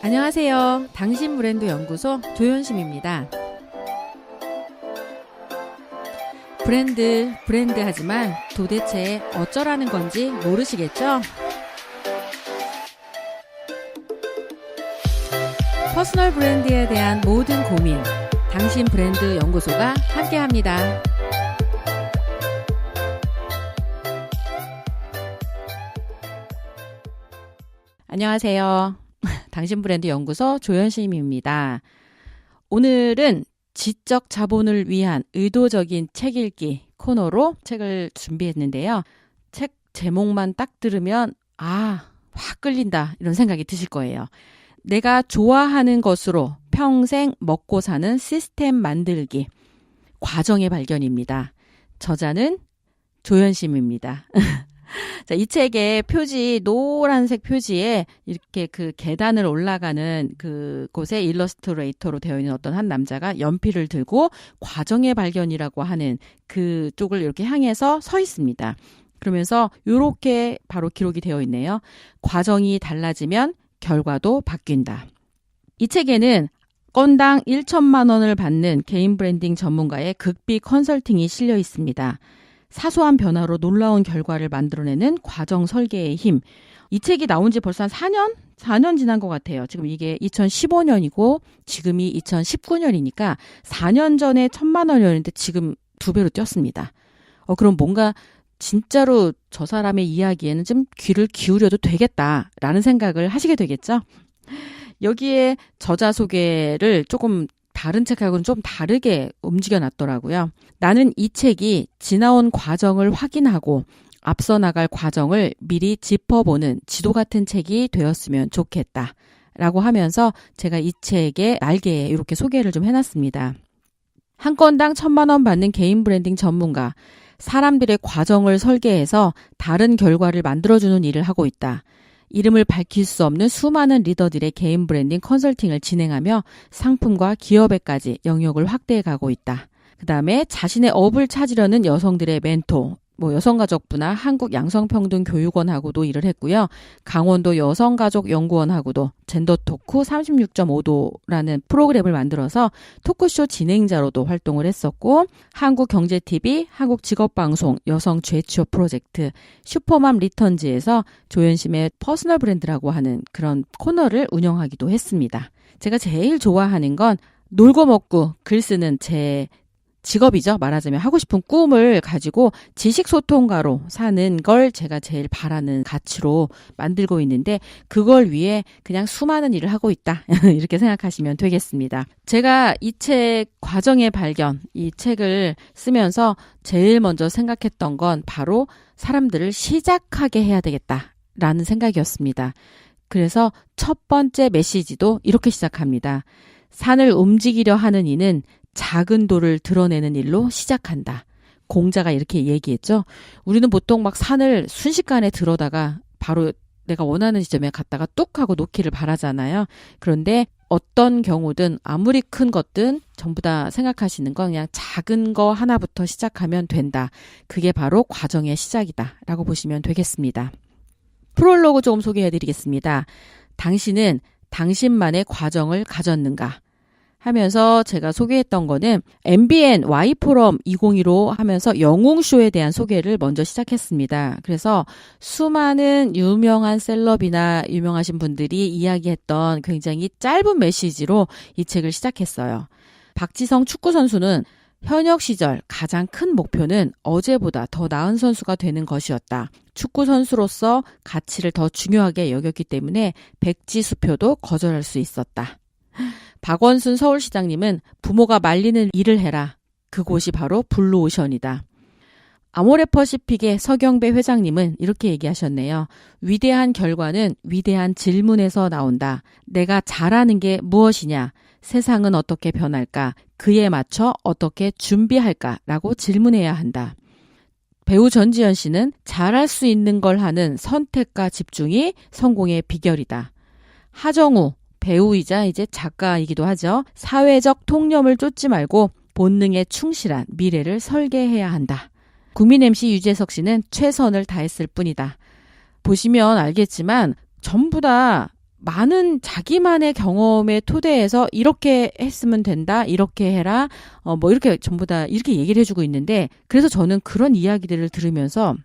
안녕하세요. 당신 브랜드 연구소 조연심입니다. 브랜드 하지만 도대체 어쩌라는 건지 모르시겠죠? 퍼스널 브랜드에 대한 모든 고민, 당신 브랜드 연구소가 함께합니다. 안녕하세요. 당신 브랜드 연구소 조연심입니다. 오늘은 지적 자본을 위한 의도적인 책 읽기 코너로 책을 준비했는데요. 책 제목만 딱 들으면 확 끌린다 이런 생각이 드실 거예요. 내가 좋아하는 것으로 평생 먹고 사는 시스템 만들기 과정의 발견입니다. 저자는 조연심입니다. 자, 이 책의 표지, 노란색 표지에 이렇게 그 계단을 올라가는 그곳에 일러스트레이터로 되어 있는 어떤 한 남자가 연필을 들고 과정의 발견이라고 하는 그쪽을 이렇게 향해서 서 있습니다. 그러면서 이렇게 바로 기록이 되어 있네요. 과정이 달라지면 결과도 바뀐다. 이 책에는 건당 1천만 원을 받는 개인 브랜딩 전문가의 극비 컨설팅이 실려 있습니다. 사소한 변화로 놀라운 결과를 만들어내는 과정 설계의 힘. 이 책이 나온 지 벌써 한 4년 지난 것 같아요. 지금 이게 2015년이고 지금이 2019년이니까 4년 전에 1,000만 원이었는데 지금 2배로 뛰었습니다. 그럼 뭔가 진짜로 저 사람의 이야기에는 좀 귀를 기울여도 되겠다라는 생각을 하시게 되겠죠? 여기에 저자 소개를 조금 다른 책하고는 좀 다르게 움직여 놨더라고요. 나는 이 책이 지나온 과정을 확인하고 앞서 나갈 과정을 미리 짚어보는 지도 같은 책이 되었으면 좋겠다 라고 하면서 제가 이 책의 날개에 이렇게 소개를 좀 해놨습니다. 한 건당 1,000만 원 받는 개인 브랜딩 전문가, 사람들의 과정을 설계해서 다른 결과를 만들어주는 일을 하고 있다. 이름을 밝힐 수 없는 수많은 리더들의 개인 브랜딩 컨설팅을 진행하며 상품과 기업에까지 영역을 확대해 가고 있다. 그 다음에 자신의 업을 찾으려는 여성들의 멘토, 여성가족부나 한국양성평등교육원하고도 일을 했고요. 강원도 여성가족연구원하고도 젠더토크 36.5도라는 프로그램을 만들어서 토크쇼 진행자로도 활동을 했었고, 한국경제TV, 한국직업방송 여성재취업 프로젝트, 슈퍼맘 리턴즈에서 조연심의 퍼스널 브랜드라고 하는 그런 코너를 운영하기도 했습니다. 제가 제일 좋아하는 건 놀고 먹고 글 쓰는 제 직업이죠. 말하자면 하고 싶은 꿈을 가지고 지식소통가로 사는 걸 제가 제일 바라는 가치로 만들고 있는데 그걸 위해 그냥 수많은 일을 하고 있다. 이렇게 생각하시면 되겠습니다. 제가 이 책 과정의 발견, 이 책을 쓰면서 제일 먼저 생각했던 건 바로 사람들을 시작하게 해야 되겠다라는 생각이었습니다. 그래서 첫 번째 메시지도 이렇게 시작합니다. 산을 움직이려 하는 이는 작은 돌을 드러내는 일로 시작한다. 공자가 이렇게 얘기했죠. 우리는 보통 막 산을 순식간에 들어다가 바로 내가 원하는 지점에 갔다가 뚝 하고 놓기를 바라잖아요. 그런데 어떤 경우든 아무리 큰 것든 전부 다 생각하시는 건 그냥 작은 거 하나부터 시작하면 된다. 그게 바로 과정의 시작이다. 라고 보시면 되겠습니다. 프롤로그 조금 소개해드리겠습니다. 당신은 당신만의 과정을 가졌는가? 하면서 제가 소개했던 거는 MBN Y포럼 2015 하면서 영웅쇼에 대한 소개를 먼저 시작했습니다. 그래서 수많은 유명한 셀럽이나 유명하신 분들이 이야기했던 굉장히 짧은 메시지로 이 책을 시작했어요. 박지성 축구선수는 현역 시절 가장 큰 목표는 어제보다 더 나은 선수가 되는 것이었다. 축구선수로서 가치를 더 중요하게 여겼기 때문에 백지수표도 거절할 수 있었다. 박원순 서울시장님은 부모가 말리는 일을 해라. 그곳이 바로 블루오션이다. 아모레퍼시픽의 서경배 회장님은 이렇게 얘기하셨네요. 위대한 결과는 위대한 질문에서 나온다. 내가 잘하는 게 무엇이냐? 세상은 어떻게 변할까? 그에 맞춰 어떻게 준비할까? 라고 질문해야 한다. 배우 전지현 씨는 잘할 수 있는 걸 하는 선택과 집중이 성공의 비결이다. 하정우 배우이자 이제 작가이기도 하죠. 사회적 통념을 쫓지 말고 본능에 충실한 미래를 설계해야 한다. 국민 MC 유재석 씨는 최선을 다했을 뿐이다. 보시면 알겠지만 전부 다 많은 자기만의 경험에 토대해서 이렇게 했으면 된다, 이렇게 해라, 이렇게 전부 다 이렇게 얘기를 해주고 있는데, 그래서 저는 그런 이야기들을 들으면서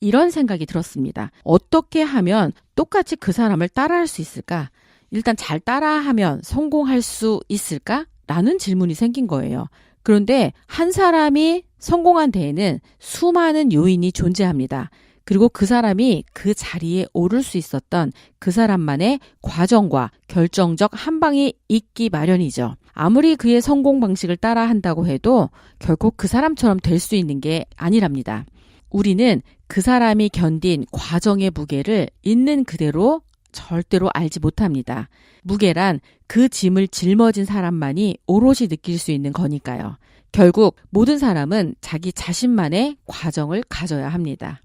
이런 생각이 들었습니다. 어떻게 하면 똑같이 그 사람을 따라할 수 있을까? 일단 잘 따라하면 성공할 수 있을까? 라는 질문이 생긴 거예요. 그런데 한 사람이 성공한 데에는 수많은 요인이 존재합니다. 그리고 그 사람이 그 자리에 오를 수 있었던 그 사람만의 과정과 결정적 한 방이 있기 마련이죠. 아무리 그의 성공 방식을 따라 한다고 해도 결국 그 사람처럼 될 수 있는 게 아니랍니다. 우리는 그 사람이 견딘 과정의 무게를 있는 그대로 절대로 알지 못합니다. 무게란 그 짐을 짊어진 사람만이 오롯이 느낄 수 있는 거니까요. 결국 모든 사람은 자기 자신만의 과정을 가져야 합니다.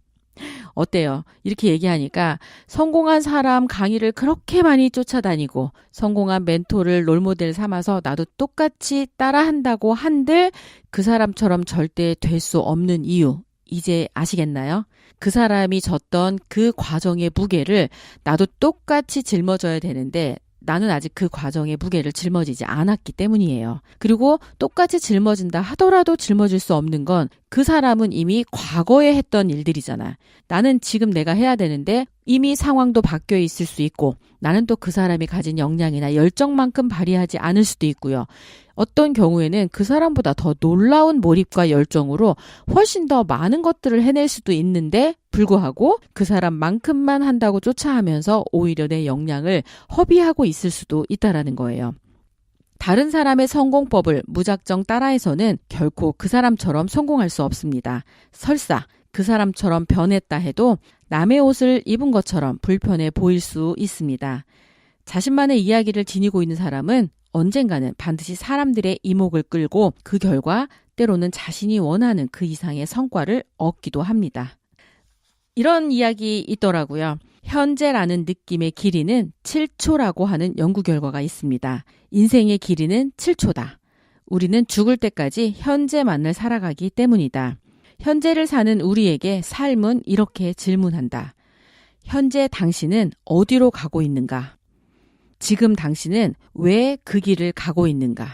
어때요? 이렇게 얘기하니까 성공한 사람 강의를 그렇게 많이 쫓아다니고 성공한 멘토를 롤모델 삼아서 나도 똑같이 따라한다고 한들 그 사람처럼 절대 될 수 없는 이유 이제 아시겠나요? 그 사람이 졌던 그 과정의 무게를 나도 똑같이 짊어져야 되는데 나는 아직 그 과정의 무게를 짊어지지 않았기 때문이에요. 그리고 똑같이 짊어진다 하더라도 짊어질 수 없는 건 그 사람은 이미 과거에 했던 일들이잖아. 나는 지금 내가 해야 되는데 이미 상황도 바뀌어 있을 수 있고 나는 또 그 사람이 가진 역량이나 열정만큼 발휘하지 않을 수도 있고요. 어떤 경우에는 그 사람보다 더 놀라운 몰입과 열정으로 훨씬 더 많은 것들을 해낼 수도 있는데 불구하고 그 사람만큼만 한다고 쫓아하면서 오히려 내 역량을 허비하고 있을 수도 있다라는 거예요. 다른 사람의 성공법을 무작정 따라해서는 결코 그 사람처럼 성공할 수 없습니다. 설사 그 사람처럼 변했다 해도 남의 옷을 입은 것처럼 불편해 보일 수 있습니다. 자신만의 이야기를 지니고 있는 사람은 언젠가는 반드시 사람들의 이목을 끌고 그 결과 때로는 자신이 원하는 그 이상의 성과를 얻기도 합니다. 이런 이야기 있더라고요. 현재라는 느낌의 길이는 7초라고 하는 연구 결과가 있습니다. 인생의 길이는 7초다. 우리는 죽을 때까지 현재만을 살아가기 때문이다. 현재를 사는 우리에게 삶은 이렇게 질문한다. 현재 당신은 어디로 가고 있는가? 지금 당신은 왜 그 길을 가고 있는가?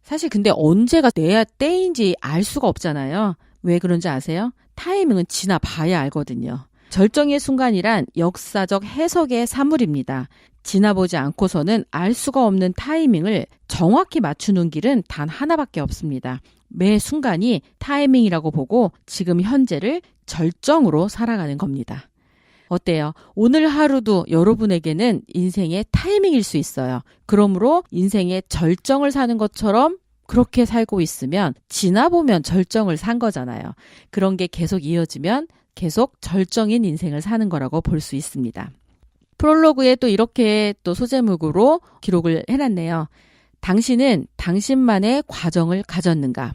사실 근데 언제가 내야 때인지 알 수가 없잖아요. 왜 그런지 아세요? 타이밍은 지나봐야 알거든요. 절정의 순간이란 역사적 해석의 사물입니다. 지나보지 않고서는 알 수가 없는 타이밍을 정확히 맞추는 길은 단 하나밖에 없습니다. 매 순간이 타이밍이라고 보고 지금 현재를 절정으로 살아가는 겁니다. 어때요? 오늘 하루도 여러분에게는 인생의 타이밍일 수 있어요. 그러므로 인생의 절정을 사는 것처럼 그렇게 살고 있으면 지나보면 절정을 산 거잖아요. 그런 게 계속 이어지면 계속 절정인 인생을 사는 거라고 볼 수 있습니다. 프롤로그에 또 이렇게 또 소제목으로 기록을 해놨네요. 당신은 당신만의 과정을 가졌는가?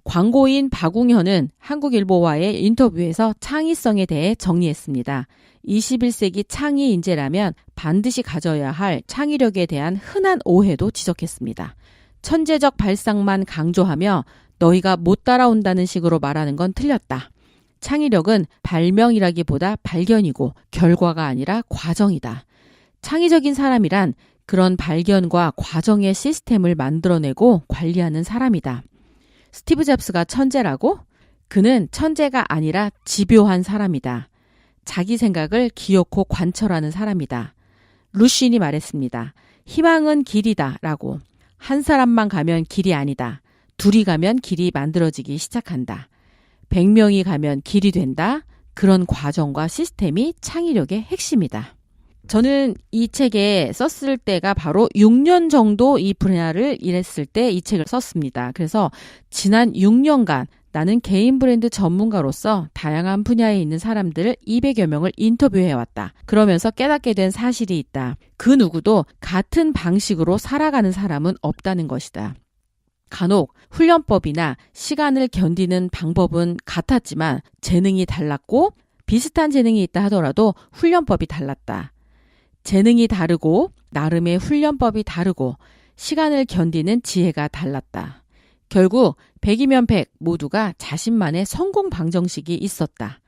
광고인 박웅현은 한국일보와의 인터뷰에서 창의성에 대해 정리했습니다. 21세기 창의 인재라면 반드시 가져야 할 창의력에 대한 흔한 오해도 지적했습니다. 천재적 발상만 강조하며 너희가 못 따라온다는 식으로 말하는 건 틀렸다. 창의력은 발명이라기보다 발견이고 결과가 아니라 과정이다. 창의적인 사람이란 그런 발견과 과정의 시스템을 만들어내고 관리하는 사람이다. 스티브 잡스가 천재라고? 그는 천재가 아니라 집요한 사람이다. 자기 생각을 기어코 관철하는 사람이다. 루쉰이 말했습니다. 희망은 길이다 라고. 한 사람만 가면 길이 아니다. 둘이 가면 길이 만들어지기 시작한다. 100명이 가면 길이 된다. 그런 과정과 시스템이 창의력의 핵심이다. 저는 이 책에 썼을 때가 바로 6년 정도 이 분야를 일했을 때 이 책을 썼습니다. 그래서 지난 6년간 나는 개인 브랜드 전문가로서 다양한 분야에 있는 사람들을 200여 명을 인터뷰해왔다. 그러면서 깨닫게 된 사실이 있다. 그 누구도 같은 방식으로 살아가는 사람은 없다는 것이다. 간혹 훈련법이나 시간을 견디는 방법은 같았지만 재능이 달랐고 비슷한 재능이 있다 하더라도 훈련법이 달랐다. 재능이 다르고 나름의 훈련법이 다르고 시간을 견디는 지혜가 달랐다. 결국 100이면 100 모두가 자신만의 성공 방정식이 있었다.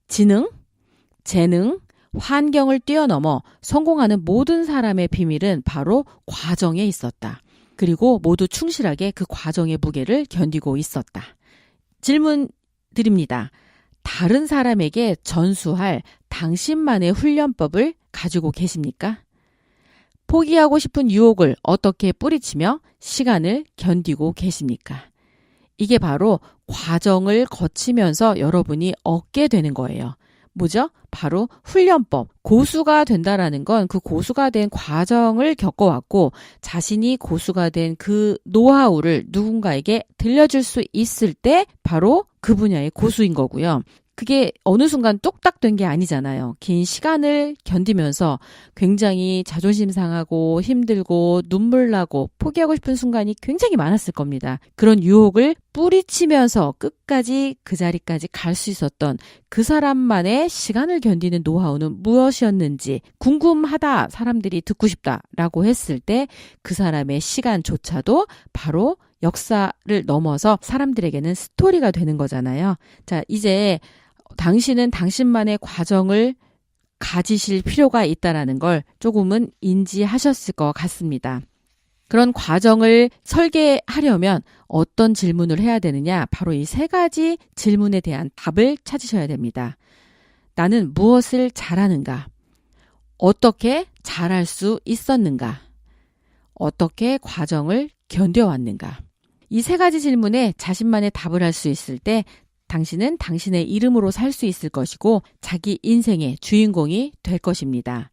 지능, 재능, 환경을 뛰어넘어 성공하는 모든 사람의 비밀은 바로 과정에 있었다. 그리고 모두 충실하게 그 과정의 무게를 견디고 있었다. 질문 드립니다. 다른 사람에게 전수할 당신만의 훈련법을 가지고 계십니까? 포기하고 싶은 유혹을 어떻게 뿌리치며 시간을 견디고 계십니까? 이게 바로 과정을 거치면서 여러분이 얻게 되는 거예요. 뭐죠? 바로 훈련법. 고수가 된다라는 건 그 고수가 된 과정을 겪어왔고 자신이 고수가 된 그 노하우를 누군가에게 들려줄 수 있을 때 바로 그 분야의 고수인 거고요. 그게 어느 순간 뚝딱 된 게 아니잖아요. 긴 시간을 견디면서 굉장히 자존심 상하고 힘들고 눈물 나고 포기하고 싶은 순간이 굉장히 많았을 겁니다. 그런 유혹을 뿌리치면서 끝까지 그 자리까지 갈 수 있었던 그 사람만의 시간을 견디는 노하우는 무엇이었는지 궁금하다, 사람들이 듣고 싶다라고 했을 때 그 사람의 시간조차도 바로 역사를 넘어서 사람들에게는 스토리가 되는 거잖아요. 자, 이제 당신은 당신만의 과정을 가지실 필요가 있다라는 걸 조금은 인지하셨을 것 같습니다. 그런 과정을 설계하려면 어떤 질문을 해야 되느냐? 바로 이 세 가지 질문에 대한 답을 찾으셔야 됩니다. 나는 무엇을 잘하는가? 어떻게 잘할 수 있었는가? 어떻게 과정을 견뎌왔는가? 이 세 가지 질문에 자신만의 답을 할 수 있을 때 당신은 당신의 이름으로 살 수 있을 것이고 자기 인생의 주인공이 될 것입니다.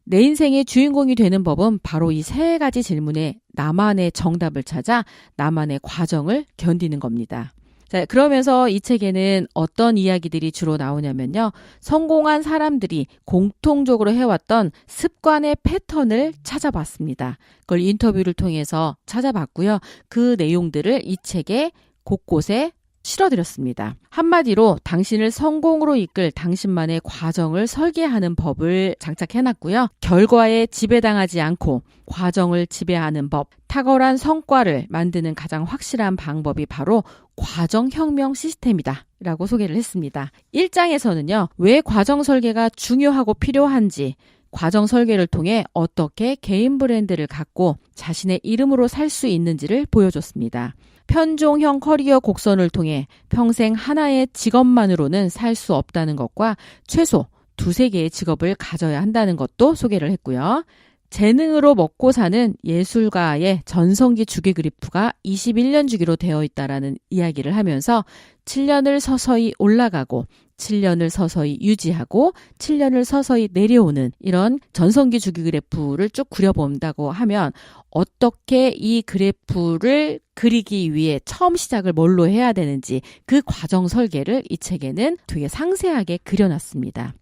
내 인생의 주인공이 되는 법은 바로 이 세 가지 질문에 나만의 정답을 찾아 나만의 과정을 견디는 겁니다. 자, 그러면서 이 책에는 어떤 이야기들이 주로 나오냐면요. 성공한 사람들이 공통적으로 해왔던 습관의 패턴을 찾아봤습니다. 그걸 인터뷰를 통해서 찾아봤고요. 그 내용들을 이 책에 곳곳에 실어드렸습니다. 한마디로 당신을 성공으로 이끌 당신만의 과정을 설계하는 법을 장착해놨고요. 결과에 지배당하지 않고 과정을 지배하는 법, 탁월한 성과를 만드는 가장 확실한 방법이 바로 과정혁명 시스템이다 라고 소개를 했습니다. 1장에서는요. 왜 과정 설계가 중요하고 필요한지, 과정 설계를 통해 어떻게 개인 브랜드를 갖고 자신의 이름으로 살 수 있는지를 보여줬습니다. 편종형 커리어 곡선을 통해 평생 하나의 직업만으로는 살 수 없다는 것과 최소 2-3개의 직업을 가져야 한다는 것도 소개를 했고요. 재능으로 먹고 사는 예술가의 전성기 주기 그래프가 21년 주기로 되어 있다라는 이야기를 하면서 7년을 서서히 올라가고 7년을 서서히 유지하고 7년을 서서히 내려오는 이런 전성기 주기 그래프를 쭉 그려본다고 하면 어떻게 이 그래프를 그리기 위해 처음 시작을 뭘로 해야 되는지 그 과정 설계를 이 책에는 되게 상세하게 그려놨습니다.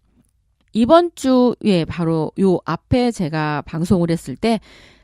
이번 주에 바로 요 앞에 제가 방송을 했을 때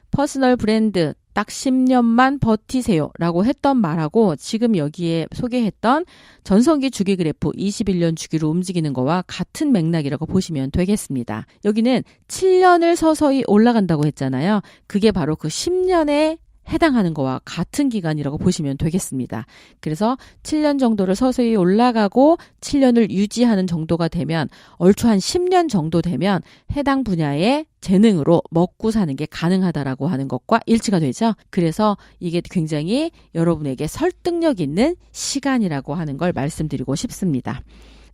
퍼스널 브랜드 딱 10년만 버티세요 라고 했던 말하고 지금 여기에 소개했던 전성기 주기 그래프 21년 주기로 움직이는 거와 같은 맥락이라고 보시면 되겠습니다. 여기는 7년을 서서히 올라간다고 했잖아요. 그게 바로 그 10년에 해당하는 거와 같은 기간이라고 보시면 되겠습니다. 그래서 7년 정도를 서서히 올라가고 7년을 유지하는 정도가 되면 얼추 한 10년 정도 되면 해당 분야의 재능으로 먹고 사는 게 가능하다라고 하는 것과 일치가 되죠. 그래서 이게 굉장히 여러분에게 설득력 있는 시간이라고 하는 걸 말씀드리고 싶습니다.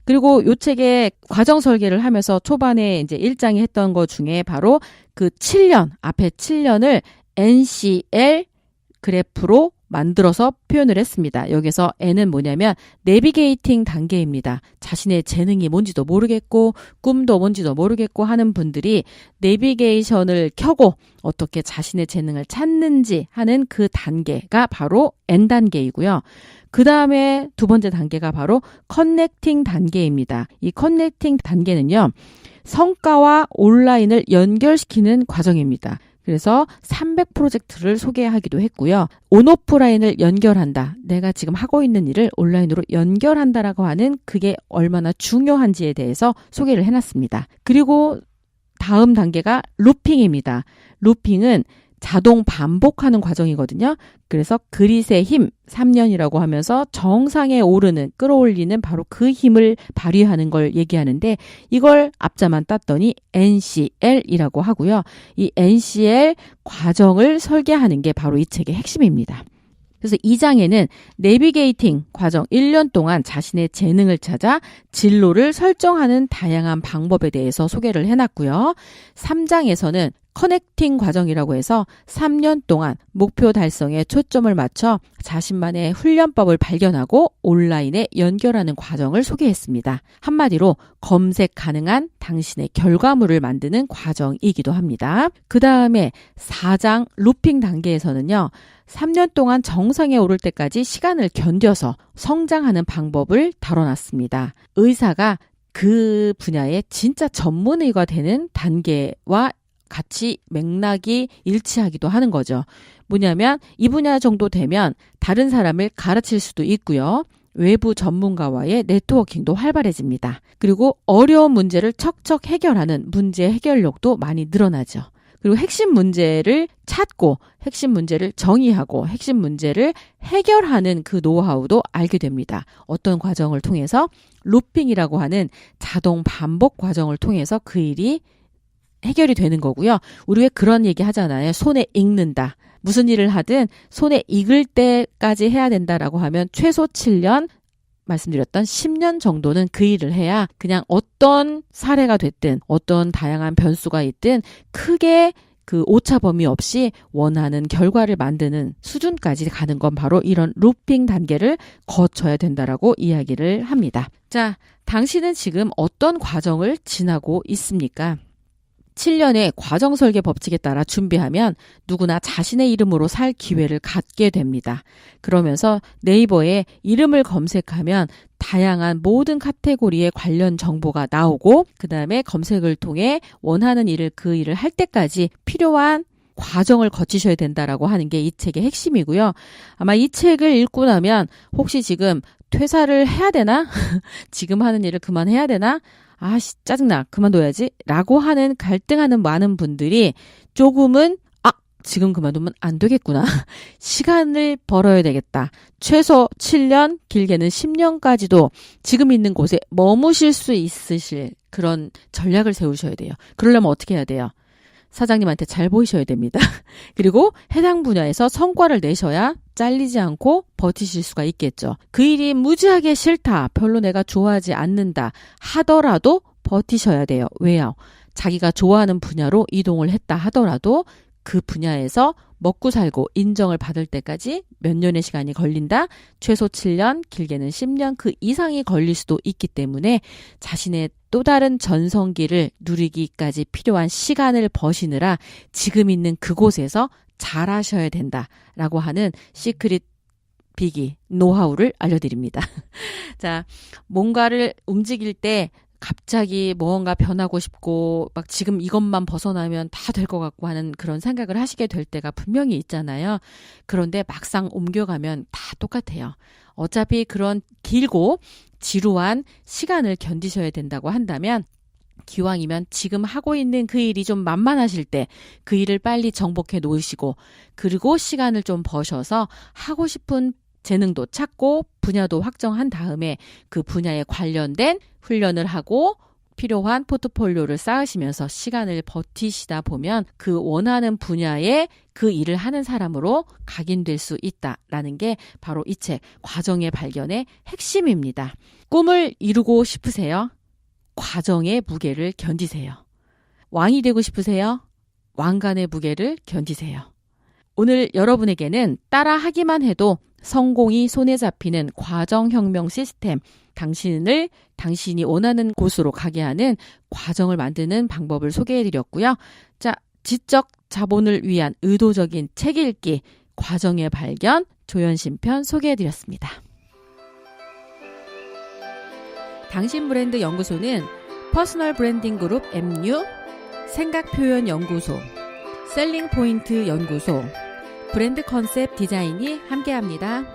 그리고 이 책의 과정 설계를 하면서 초반에 이제 1장에 했던 것 중에 바로 그 7년, 앞에 7년을 NCL 그래프로 만들어서 표현을 했습니다. 여기서 N은 뭐냐면 내비게이팅 단계입니다. 자신의 재능이 뭔지도 모르겠고 꿈도 뭔지도 모르겠고 하는 분들이 내비게이션을 켜고 어떻게 자신의 재능을 찾는지 하는 그 단계가 바로 N 단계이고요. 그 다음에 두 번째 단계가 바로 커넥팅 단계입니다. 이 커넥팅 단계는요. 성과와 온라인을 연결시키는 과정입니다. 그래서 300 프로젝트를 소개하기도 했고요. 온오프라인을 연결한다. 내가 지금 하고 있는 일을 온라인으로 연결한다라고 하는 그게 얼마나 중요한지에 대해서 소개를 해놨습니다. 그리고 다음 단계가 루핑입니다. 루핑은 자동 반복하는 과정이거든요. 그래서 그릿의 힘 3년이라고 하면서 정상에 오르는, 끌어올리는 바로 그 힘을 발휘하는 걸 얘기하는데, 이걸 앞자만 땄더니 NCL이라고 하고요. 이 NCL 과정을 설계하는 게 바로 이 책의 핵심입니다. 그래서 2장에는 내비게이팅 과정 1년 동안 자신의 재능을 찾아 진로를 설정하는 다양한 방법에 대해서 소개를 해놨고요. 3장에서는 커넥팅 과정이라고 해서 3년 동안 목표 달성에 초점을 맞춰 자신만의 훈련법을 발견하고 온라인에 연결하는 과정을 소개했습니다. 한마디로 검색 가능한 당신의 결과물을 만드는 과정이기도 합니다. 그 다음에 4장 루핑 단계에서는요. 3년 동안 정상에 오를 때까지 시간을 견뎌서 성장하는 방법을 다뤄놨습니다. 의사가 그 분야의 진짜 전문의가 되는 단계와 같이 맥락이 일치하기도 하는 거죠. 뭐냐면 이 분야 정도 되면 다른 사람을 가르칠 수도 있고요. 외부 전문가와의 네트워킹도 활발해집니다. 그리고 어려운 문제를 척척 해결하는 문제 해결력도 많이 늘어나죠. 그리고 핵심 문제를 찾고 핵심 문제를 정의하고 핵심 문제를 해결하는 그 노하우도 알게 됩니다. 어떤 과정을 통해서? 루핑이라고 하는 자동 반복 과정을 통해서 그 일이 해결이 되는 거고요. 우리 왜 그런 얘기 하잖아요. 손에 익는다. 무슨 일을 하든 손에 익을 때까지 해야 된다라고 하면 최소 7년, 말씀드렸던 10년 정도는 그 일을 해야 그냥 어떤 사례가 됐든 어떤 다양한 변수가 있든 크게 그 오차 범위 없이 원하는 결과를 만드는 수준까지 가는 건 바로 이런 루핑 단계를 거쳐야 된다라고 이야기를 합니다. 자, 당신은 지금 어떤 과정을 지나고 있습니까? 7년의 과정 설계 법칙에 따라 준비하면 누구나 자신의 이름으로 살 기회를 갖게 됩니다. 그러면서 네이버에 이름을 검색하면 다양한 모든 카테고리의 관련 정보가 나오고 그 다음에 검색을 통해 원하는 일을 그 일을 할 때까지 필요한 과정을 거치셔야 된다라고 하는 게 이 책의 핵심이고요. 아마 이 책을 읽고 나면 혹시 지금 퇴사를 해야 되나? 지금 하는 일을 그만해야 되나? 짜증나. 그만둬야지. 라고 하는 갈등하는 많은 분들이 조금은 지금 그만두면 안 되겠구나. 시간을 벌어야 되겠다. 최소 7년, 길게는 10년까지도 지금 있는 곳에 머무실 수 있으실 그런 전략을 세우셔야 돼요. 그러려면 어떻게 해야 돼요? 사장님한테 잘 보이셔야 됩니다. 그리고 해당 분야에서 성과를 내셔야 잘리지 않고 버티실 수가 있겠죠. 그 일이 무지하게 싫다, 별로 내가 좋아하지 않는다 하더라도 버티셔야 돼요. 왜요? 자기가 좋아하는 분야로 이동을 했다 하더라도 그 분야에서 먹고 살고 인정을 받을 때까지 몇 년의 시간이 걸린다. 최소 7년, 길게는 10년 그 이상이 걸릴 수도 있기 때문에 자신의 또 다른 전성기를 누리기까지 필요한 시간을 버시느라 지금 있는 그곳에서 잘하셔야 된다라고 하는 시크릿 비기, 노하우를 알려드립니다. 자, 뭔가를 움직일 때 갑자기 무언가 변하고 싶고 막 지금 이것만 벗어나면 다 될 것 같고 하는 그런 생각을 하시게 될 때가 분명히 있잖아요. 그런데 막상 옮겨가면 다 똑같아요. 어차피 그런 길고 지루한 시간을 견디셔야 된다고 한다면 기왕이면 지금 하고 있는 그 일이 좀 만만하실 때 그 일을 빨리 정복해 놓으시고 그리고 시간을 좀 버셔서 하고 싶은 재능도 찾고 분야도 확정한 다음에 그 분야에 관련된 훈련을 하고 필요한 포트폴리오를 쌓으시면서 시간을 버티시다 보면 그 원하는 분야에 그 일을 하는 사람으로 각인될 수 있다라는 게 바로 이 책 과정의 발견의 핵심입니다. 꿈을 이루고 싶으세요? 과정의 무게를 견디세요. 왕이 되고 싶으세요? 왕관의 무게를 견디세요. 오늘 여러분에게는 따라하기만 해도 성공이 손에 잡히는 과정혁명 시스템, 당신이 원하는 곳으로 가게 하는 과정을 만드는 방법을 소개해드렸고요. 자, 지적 자본을 위한 의도적인 책 읽기, 과정의 발견, 조연신 편 소개해드렸습니다. 당신 브랜드 연구소는 퍼스널 브랜딩 그룹 MU, 생각표현연구소, 셀링포인트 연구소, 브랜드 컨셉 디자인이 함께합니다.